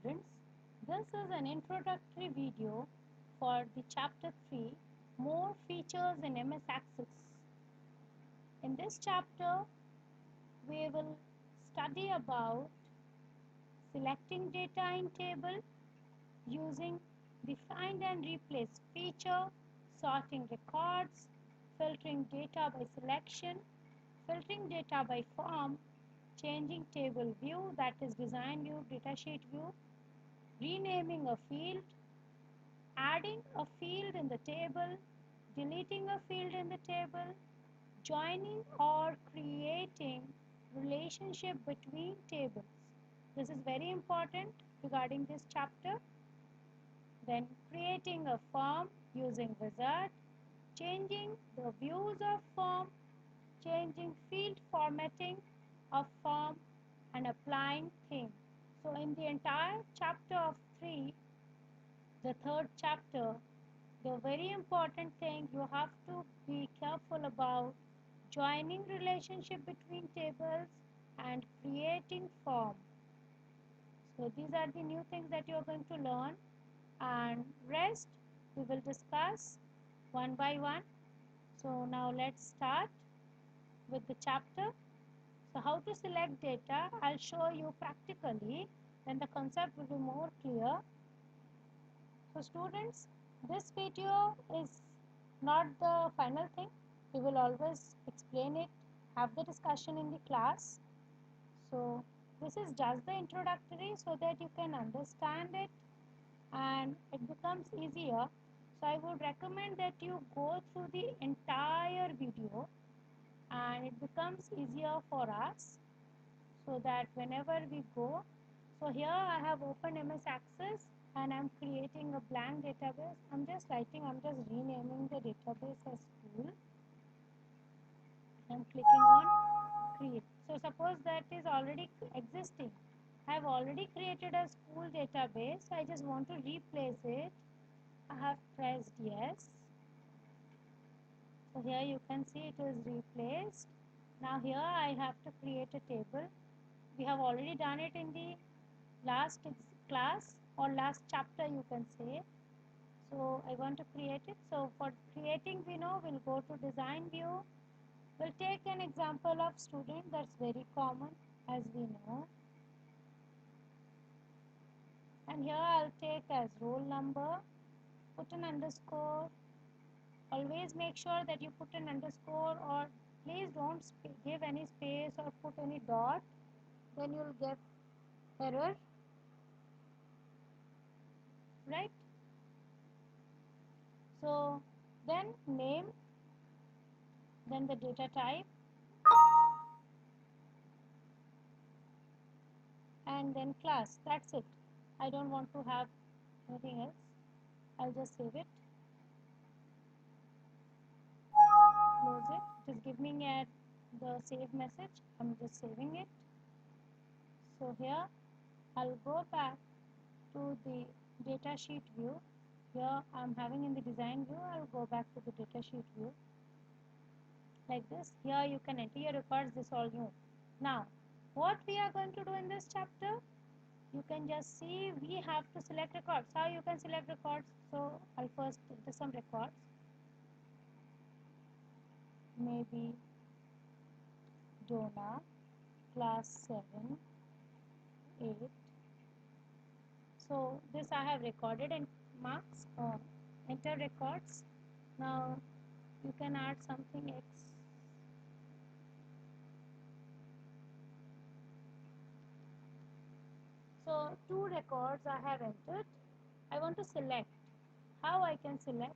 students. This is an introductory video for the chapter 3, More Features in MS Access. In this chapter, we will study about selecting data in table, using the find and replace feature, sorting records, filtering data by selection, filtering data by form, changing table view, that is design view, datasheet view, renaming a field, adding a field in the table, deleting a field in the table, joining or creating relationship between tables. This is very important regarding this chapter. Then creating a form using wizard, changing the views of form, changing field formatting of form, and applying theme. So in the entire chapter of 3, the third chapter, the very important thing you have to be careful about joining relationship between tables and creating form. So these are the new things that you are going to learn, and rest we will discuss one by one. So now let's start with the chapter. So how to select data, I'll show you practically, then the concept will be more clear. So students, this video is not the final thing. We will always explain it, have the discussion in the class. So this is just the introductory so that you can understand it and it becomes easier. So I would recommend that you go through the entire video and it becomes easier for us, so that whenever we go, so here I have opened MS Access and I'm creating a blank database. I'm just renaming the database as school. I'm clicking on create. So suppose that is already existing. I have already created a school database. I just want to replace it. I have pressed yes. So here you can see it is replaced. Now here I have to create a table. We have already done it in the last class or last chapter, you can say. So I want to create it. So for creating, we know we'll go to design view. We'll take an example of student, that's very common as we know. And here I'll take as roll number, put an underscore. Always make sure that you put an underscore, or please don't give any space or put any dot, then you'll get error, right? So then name, then the data type, and then class. That's it. I don't want to have anything else. I'll just save it, close it. It is giving me the save message. I'm just saving it. So here I'll go back to the data sheet view. Here I'm having in the design view. I'll go back to the data sheet view like this. Here you can enter your records. This all new. Now what we are going to do in this chapter, you can just see we have to select records. How you can select records? So I'll first enter some records, maybe Dona, class 7, 8. So this I have recorded in marks, enter records. Now you can add something X. So 2 records I have entered. I want to select. How I can select?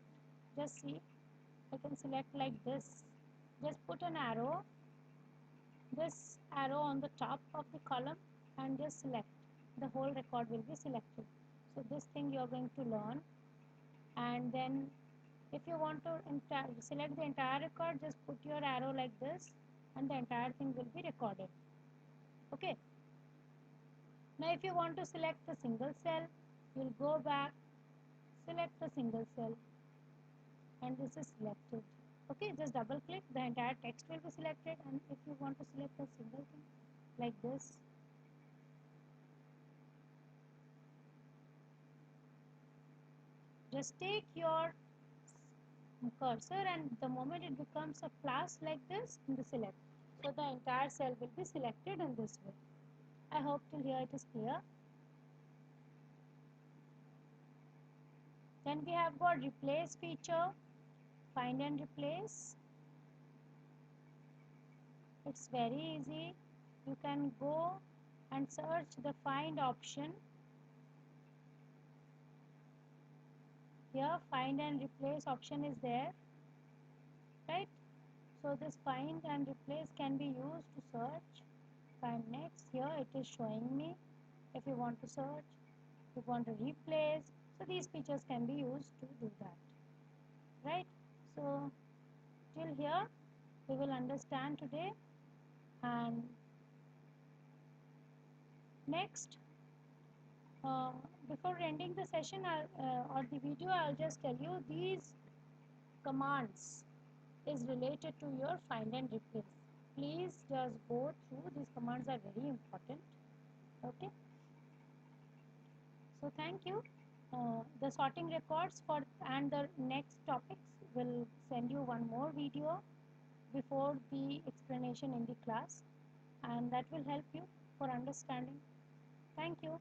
Just see, I can select like this. Just put an arrow, this arrow on the top of the column, and just select. The whole record will be selected. So this thing you are going to learn. And then if you want to select the entire record, just put your arrow like this and the entire thing will be recorded. Okay. Now if you want to select a single cell, you'll go back, select a single cell, and this is selected. Okay, just double click, the entire text will be selected. And if you want to select a single thing like this, Just take your cursor, and the moment it becomes a plus like this, in the select. So the entire cell will be selected in this way. I hope till here it is clear. Then we have got replace feature, find and replace. It's very easy. You can go and search the find option. Here find and replace option is there, right? So this find and replace can be used to search. Find next, here it is showing me if you want to search, if you want to replace. So these features can be used to do that, right? So till here we will understand today, and next before ending the session or the video, I'll just tell you these commands is related to your find and replace. Please just go through. These commands are very important. Okay. So thank you. The sorting records for and the next topics will send you one more video before the explanation in the class, and that will help you for understanding. Thank you.